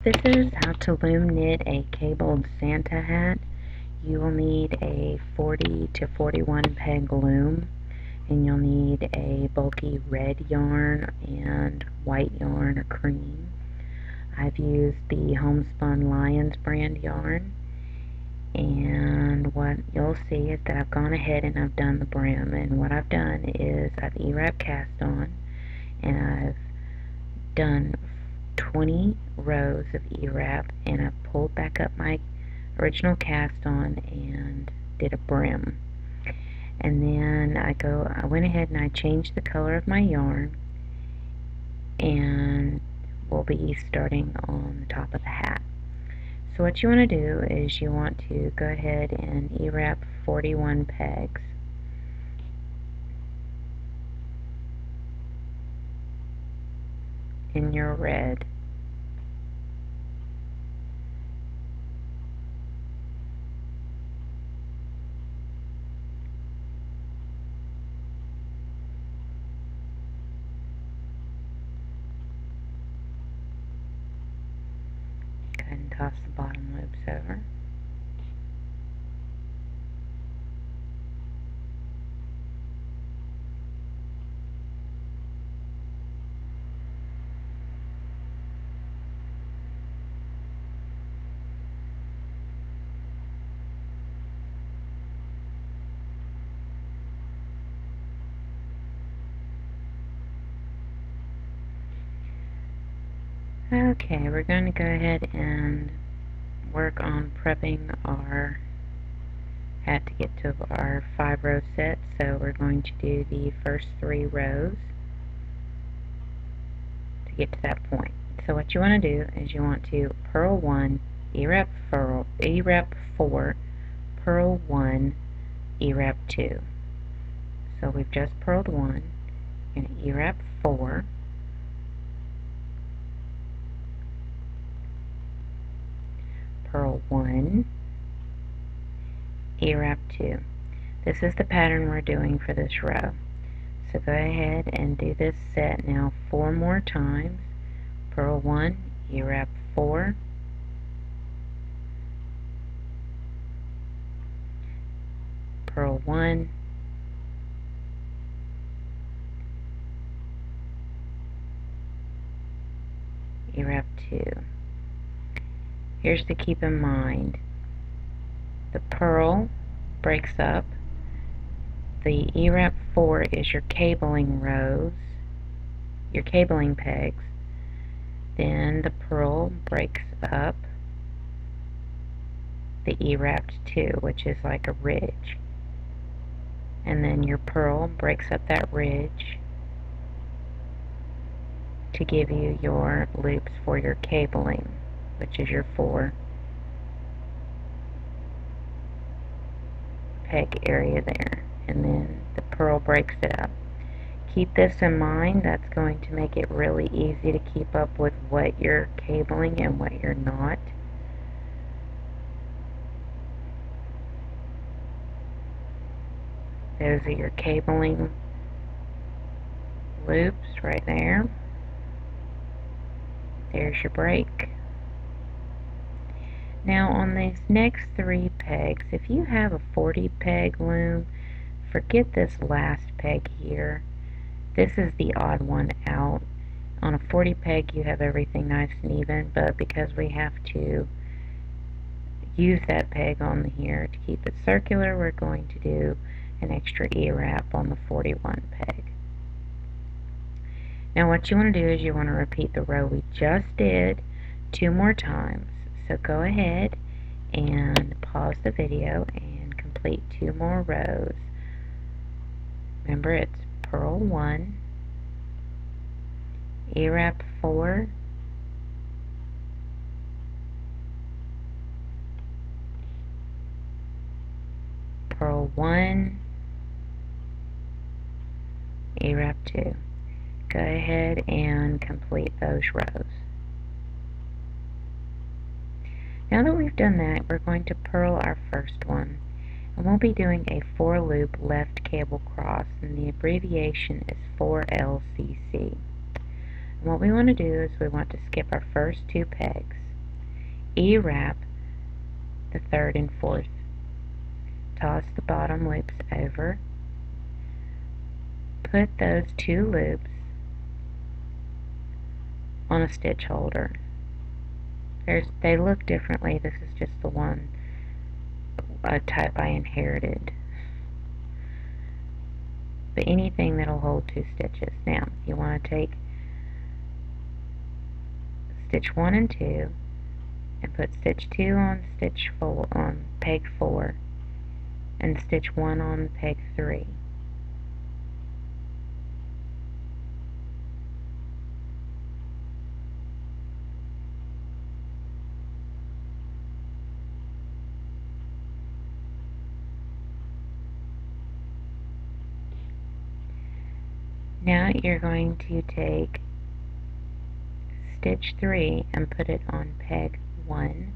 This is how to loom knit a cabled Santa hat. You will need a 40 to 41 peg loom, and you'll need a bulky red yarn and white yarn or cream. I've used the Homespun Lions brand yarn, and what you'll see is that I've gone ahead and I've done the brim, and what I've done is I've E-wrap cast on, and I've done 20 rows of E-wrap, and I've pulled back up my original cast on and did a brim. And then I went ahead and I changed the color of my yarn, and we'll be starting on the top of the hat. So what you want to do is you want to go ahead and E-wrap 41 pegs. In your red. Go ahead and toss the bottom loops over. Okay, we're going to go ahead and work on prepping our hat to get to our 5-row set. So we're going to do the first 3 rows to get to that point. So what you want to do is you want to purl 1, E-wrap 4, purl 1, E-wrap 2. So we've just purled 1, you're going to E-wrap 4, purl 1, E-wrap 2. This is the pattern we're doing for this row. So go ahead and do this set now 4 more times. Purl 1, E-wrap 4, purl 1, E-wrap 2. Here's to keep in mind. The purl breaks up. The E-wrap 4 is your cabling rows, your cabling pegs. Then the purl breaks up the E-wrap 2, which is like a ridge. And then your purl breaks up that ridge to give you your loops for your cabling, which is your 4 peg area there. And then the purl breaks it up. Keep this in mind. That's going to make it really easy to keep up with what you're cabling and what you're not. Those are your cabling loops right there. There's your break. Now on these next 3 pegs, if you have a 40 peg loom, forget this last peg here. This is the odd one out. On a 40 peg you have everything nice and even, but because we have to use that peg on here to keep it circular, we're going to do an extra E-wrap on the 41 peg. Now what you want to do is you want to repeat the row we just did 2 more times. So go ahead and pause the video and complete 2 more rows. Remember, it's purl 1, E-wrap 4, purl 1, E-wrap 2. Go ahead and complete those rows. Now that we've done that, we're going to purl our first one, and we'll be doing a 4-loop left cable cross, and the abbreviation is 4LCC. And what we want to do is we want to skip our first 2 pegs. E-wrap the third and fourth. Toss the bottom loops over. Put those two loops on a stitch holder. They look differently. This is just the one type I inherited. But anything that'll hold two stitches. Now, you want to take stitch 1 and 2 and put stitch 2 on stitch 4 on peg 4 and stitch 1 on peg 3. Now you're going to take stitch 3 and put it on peg 1.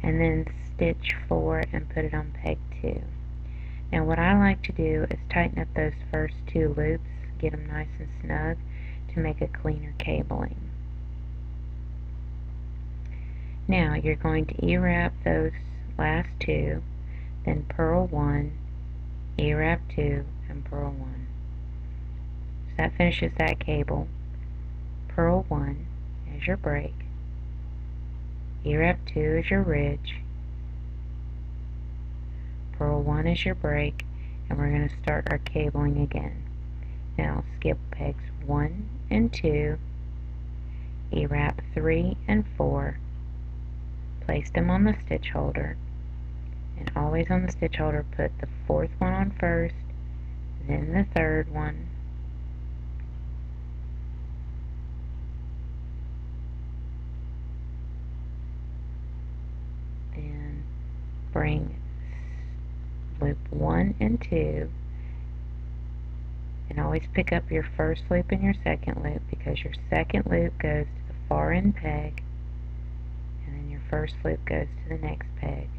And then stitch 4 and put it on peg 2. Now what I like to do is tighten up those first two loops, get them nice and snug to make a cleaner cabling. Now you're going to E-wrap those last two, then purl 1, E-wrap 2, and purl 1. So that finishes that cable. Purl 1 as your break, E-wrap 2 as your ridge, purl 1 as your break, and we're going to start our cabling again. Now skip pegs 1 and 2, E-wrap 3 and 4, place them on the stitch holder, and always on the stitch holder put the fourth one on first, then the third one, then bring loop 1 and 2, and always pick up your first loop and your second loop because your second loop goes to the far end peg and then your first loop goes to the next peg.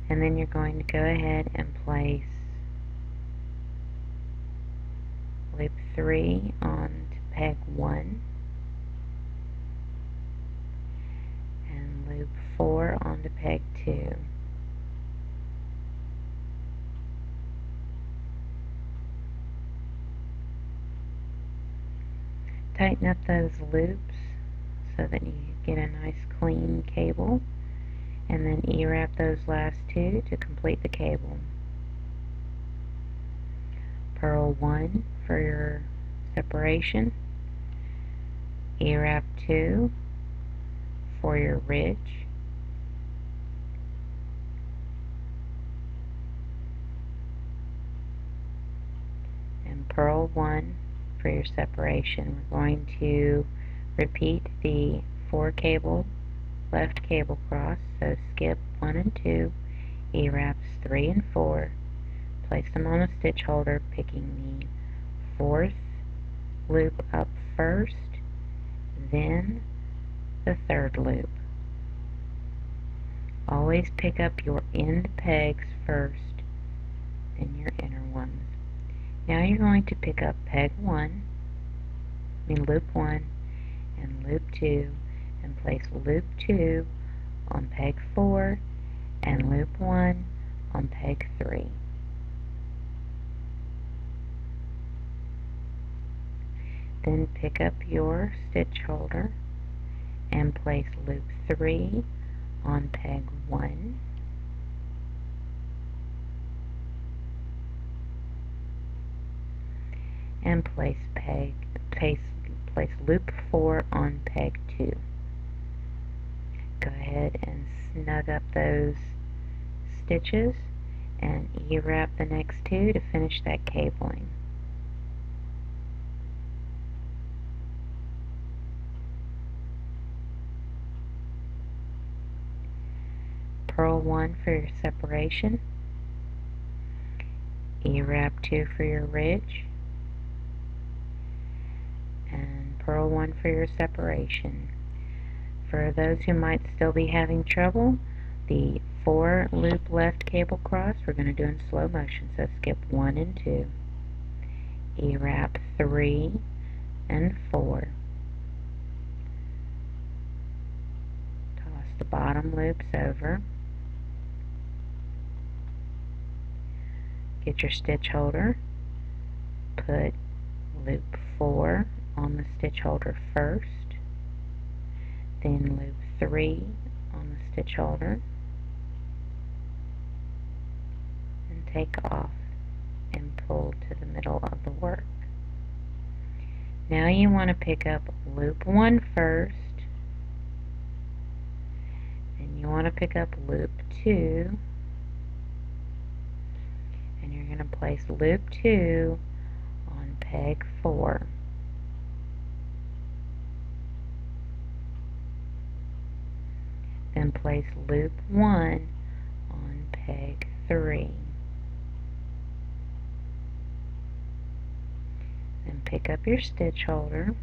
And then you're going to go ahead and place loop 3 on peg 1 and loop 4 onto peg 2. Tighten up those loops so that you get a nice clean cable, and then E-wrap those last two to complete the cable. Purl 1 for your separation, E-wrap 2 for your ridge, and purl 1 for your separation. We're going to repeat the 4 cable left cable cross, so skip 1 and 2, E-wraps 3 and 4, place them on a stitch holder, picking the fourth loop up first, then the third loop. Always pick up your end pegs first, then your inner ones. Now you're going to pick up peg 1, loop 1, and loop 2, and place loop 2 on peg 4 and loop 1 on peg 3. Then pick up your stitch holder and place loop 3 on peg 1 and place loop 4 on peg 2. Go ahead and snug up those stitches and E-wrap the next two to finish that cabling. purl 1 for your separation, E-wrap 2 for your ridge, and purl 1 for your separation. For those who might still be having trouble, the 4 loop left cable cross we're going to do in slow motion, so skip 1 and 2, E-wrap 3 and 4, toss the bottom loops over, get your stitch holder, put loop 4 on the stitch holder first, then loop 3 on the stitch holder, and take off and pull to the middle of the work. Now you want to pick up loop 1 first, and you want to pick up loop 2, and you're going to place loop 2 on peg 4. Then place loop 1 on peg 3. Then pick up your stitch holder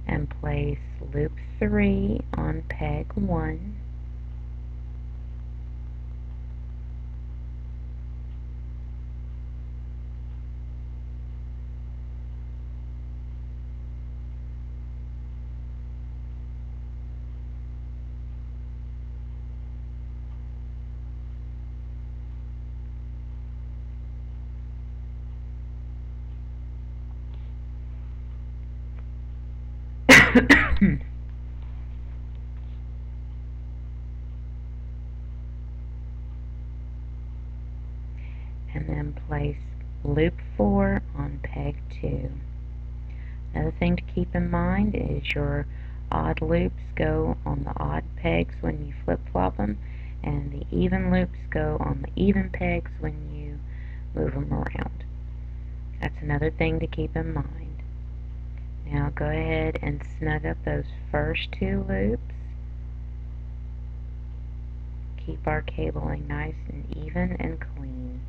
and place loop 3 on peg 1. And then place loop 4 on peg 2. Another thing to keep in mind is your odd loops go on the odd pegs when you flip-flop them, and the even loops go on the even pegs when you move them around. That's another thing to keep in mind. Now go ahead and snug up those first 2 loops. Keep our cabling nice and even and clean.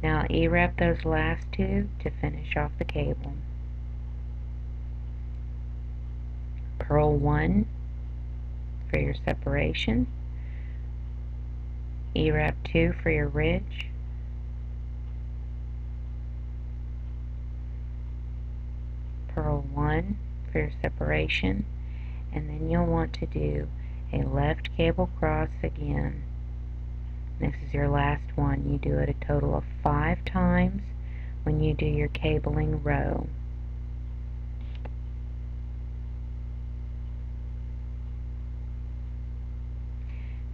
Now E-wrap those last 2 to finish off the cable. Purl 1 for your separation, E-wrap 2 for your ridge, purl 1 for your separation, and then you'll want to do a left cable cross again. This is your last one. You do it a total of 5 times when you do your cabling row.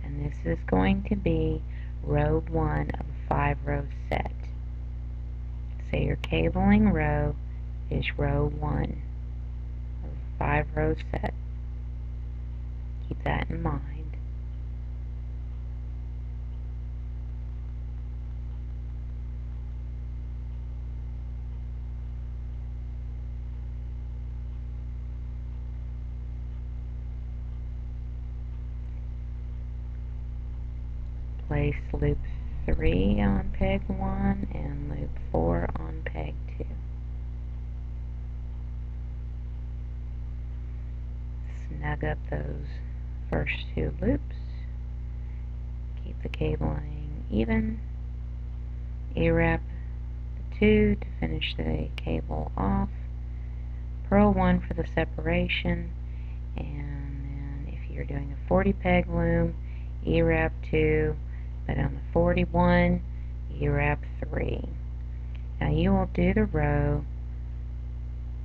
And this is going to be row 1 of a 5-row set. So your cabling row is row 1 of a 5-row set. Keep that in mind. Place loop 3 on peg 1 and loop 4 on peg 2. Snug up those first 2 loops. Keep the cabling even. E-wrap the 2 to finish the cable off. Purl 1 for the separation, and then if you're doing a 40 peg loom, E-wrap 2, but on the 41, E-wrap 3. Now you will do the row,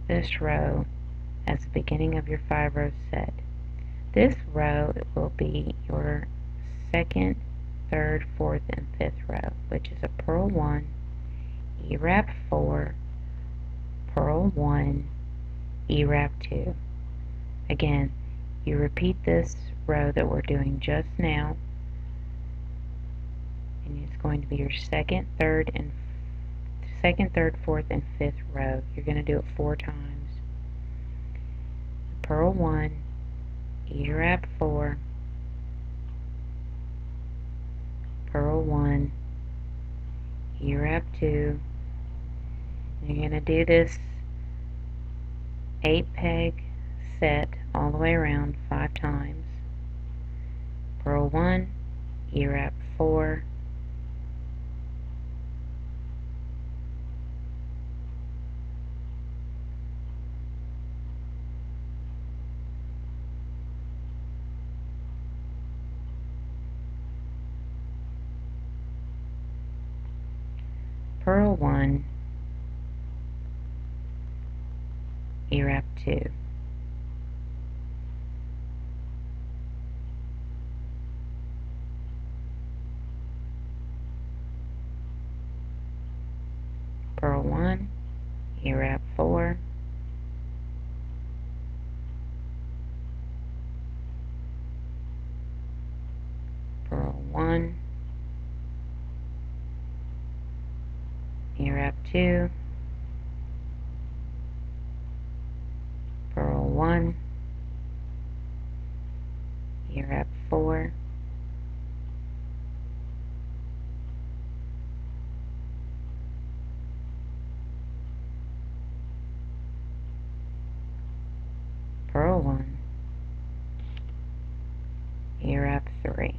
this row, as the beginning of your 5-row set. This row will be your 2nd, 3rd, 4th, and 5th row, which is a purl 1, E-wrap 4, purl 1, E-wrap 2. Again, you repeat this row that we're doing just now, and it's going to be your 2nd, 3rd, 4th, and 5th row. You're going to do it 4 times. purl 1, ease wrap 4, purl 1, ease wrap 2. You're going to do this 8 peg set all the way around 5 times. Purl 1, ease wrap 4, purl 1, ease wrap 2, purl 1, ease wrap 4, purl 1, ease wrap 2, purl 1, ease wrap 4, purl 1, ease wrap 3, and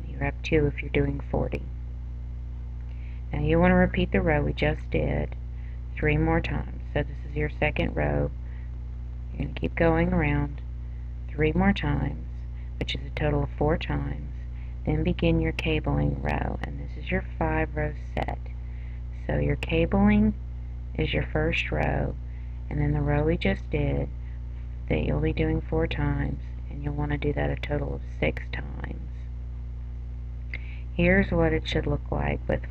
ease wrap 2 if you're doing 40. Now you want to repeat the row we just did 3 more times. So this is your second row. You're going to keep going around 3 more times, which is a total of 4 times. Then begin your cabling row, and this is your 5-row set. So your cabling is your first row, and then the row we just did that you'll be doing 4 times, and you'll want to do that a total of 6 times. Here's what it should look like with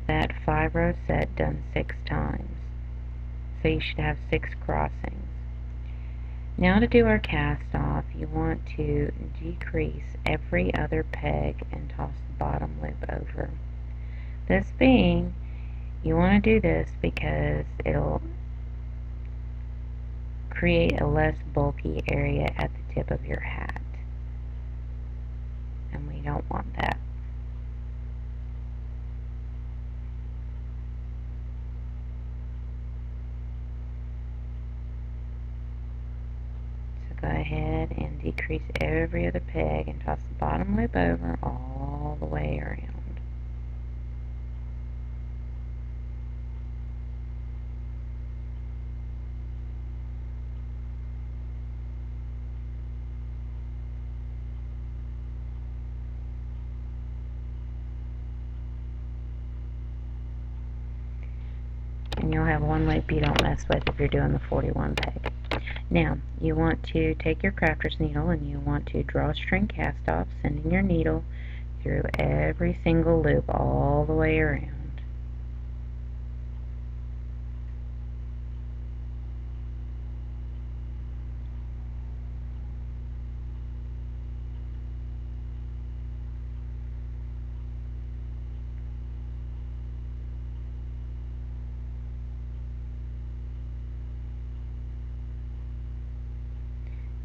that 5-row set done 6 times. So you should have 6 crossings. Now to do our cast off, you want to decrease every other peg and toss the bottom loop over. This being, you want to do this because it'll create a less bulky area at the tip of your hat, and we don't want that. Go ahead and decrease every other peg and toss the bottom loop over all the way around. And you'll have one loop you don't mess with if you're doing the 41 peg. Now, you want to take your crafter's needle and you want to drawstring cast off, sending your needle through every single loop all the way around.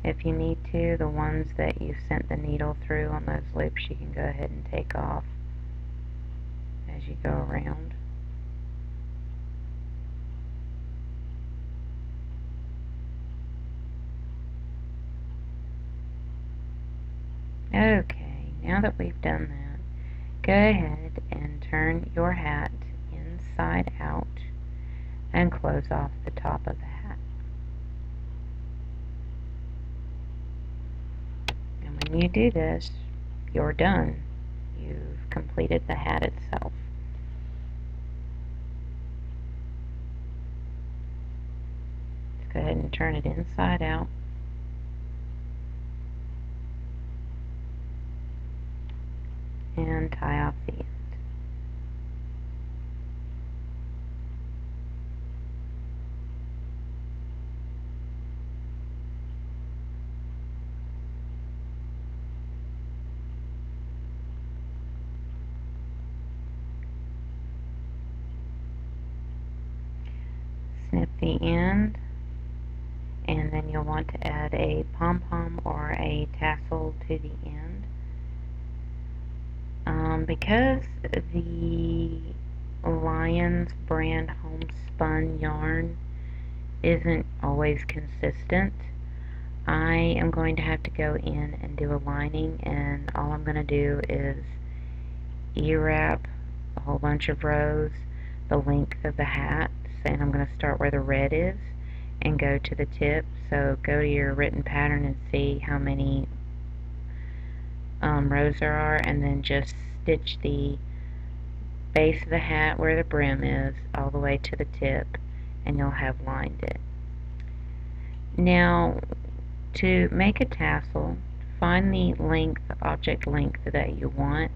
If you need to, the ones that you sent the needle through on those loops, you can go ahead and take off as you go around. Okay, now that we've done that, go ahead and turn your hat inside out and close off the top of the hat. And when you do this, you're done. You've completed the hat itself. Let's go ahead and turn it inside out. And tie off the end. Snip the end, and then you'll want to add a pom-pom or a tassel to the end. Because the Lion's Brand Homespun yarn isn't always consistent, I am going to have to go in and do a lining, and all I'm going to do is E-wrap a whole bunch of rows the length of the hat, and I'm going to start where the red is and go to the tip. So go to your written pattern and see how many rows there are, and then just stitch the base of the hat where the brim is all the way to the tip, and you'll have lined it. Now, to make a tassel, find the object length that you want,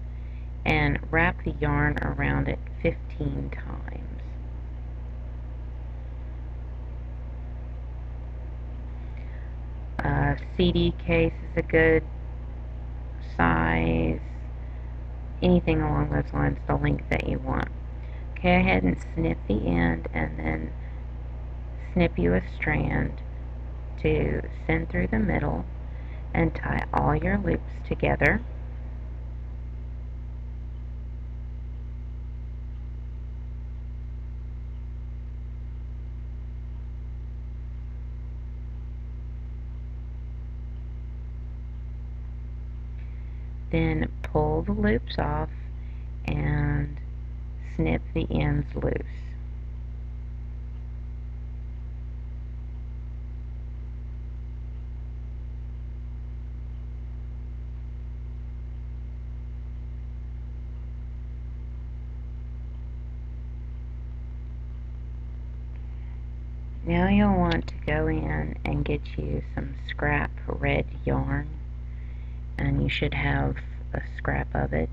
and wrap the yarn around it 15 times. CD case is a good size, anything along those lines, the length that you want. Go ahead and snip the end, and then snip you a strand to send through the middle, and tie all your loops together. Then pull the loops off and snip the ends loose. Now you'll want to go in and get you some scrap red yarn, and you should have a scrap of it,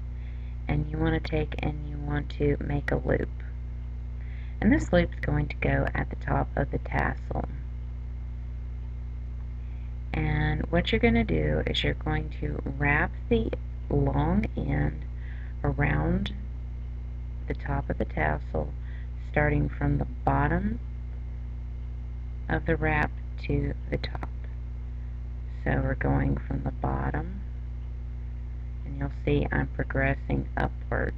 and you want to take and you want to make a loop, and this loop is going to go at the top of the tassel. And what you're going to do is you're going to wrap the long end around the top of the tassel, starting from the bottom of the wrap to the top. So we're going from the bottom, and you'll see I'm progressing upwards.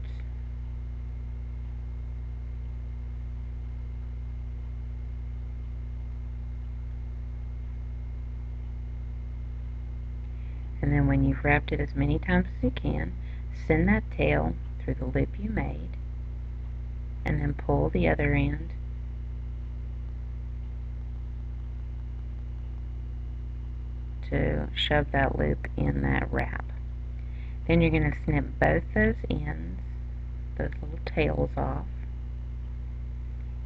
And then when you've wrapped it as many times as you can, send that tail through the loop you made, and then pull the other end to shove that loop in that wrap. Then you're going to snip both those ends, those little tails off,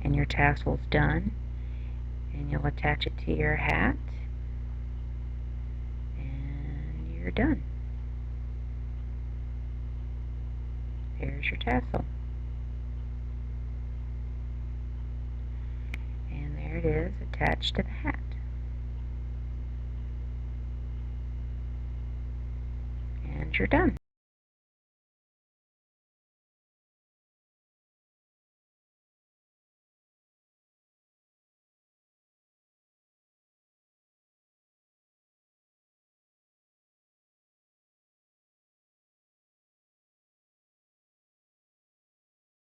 and your tassel's done, and you'll attach it to your hat, and you're done. There's your tassel. And there it is, attached to the hat. And you're done.